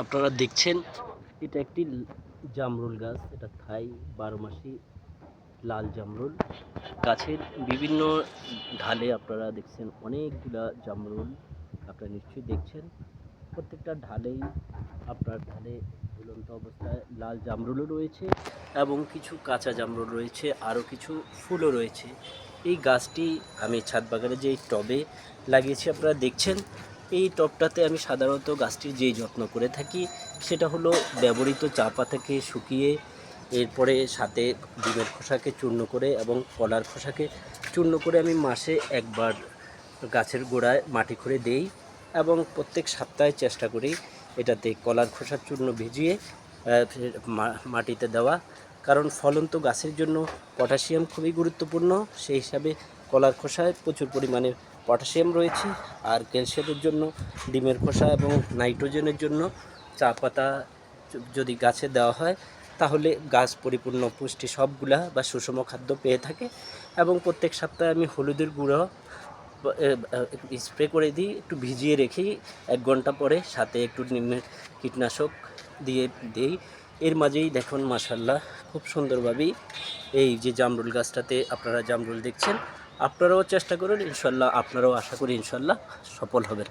আপনারা দেখছেন এটা একটি জামরুল গাছ। এটা থাই 12 মাসি লাল জামরুল গাছের বিভিন্ন ঢালে আপনারা দেখছেন অনেকগুলা জামরুল। আপনারা নিশ্চয়ই দেখছেন প্রত্যেকটা ঢালেই আপনার ঢালে ঝুলন্ত অবস্থায় লাল জামরুলও রয়েছে এবং কিছু কাঁচা জামরুল রয়েছে, আরও কিছু ফুলও রয়েছে। এই গাছটি আমি ছাদ বাগানে যে টবে লাগিয়েছি আপনারা দেখছেন। এই টবটাতে আমি সাধারণত গাছটির যেই যত্ন করে থাকি সেটা হলো ব্যবহৃত চা পাতাকে শুকিয়ে এরপরে সাথে ডিমের খোসাকে চূর্ণ করে এবং কলার খোসাকে চূর্ণ করে আমি মাসে একবার গাছের গোড়ায় মাটি খুঁড়ে দেই এবং প্রত্যেক সপ্তাহে চেষ্টা করি এটাতে কলার খোসার চূর্ণ ভিজিয়ে মাটিতে দেওয়া। কারণ ফলন্ত গাছের জন্য পটাশিয়াম খুবই গুরুত্বপূর্ণ। সেই হিসাবে কলার খোসায় প্রচুর পরিমাণে পটাশিয়াম রয়েছে। আর ক্যালসিয়ামের জন্য ডিমের খোসা এবং নাইট্রোজেনের জন্য চা পাতা যদি গাছে দেওয়া হয় তাহলে গাছ পরিপূর্ণ পুষ্টি সবগুলা বা সুষম খাদ্য পেয়ে থাকে। এবং প্রত্যেক সপ্তাহে আমি হলুদের গুঁড়ো স্প্রে করে দিই, একটু ভিজিয়ে রেখেই 1 ঘন্টা পরে সাথে একটু নিমের কীটনাশক দিয়ে দিই। এর মাঝেই দেখুন মাশাআল্লাহ খুব সুন্দরভাবেই এই যে জামরুল গাছটাতে আপনারা জামরুল দেখছেন। আপনারাও চেষ্টা করুন, ইনশাল্লাহ আপনারাও আশা করি ইনশাল্লাহ সফল হবেন।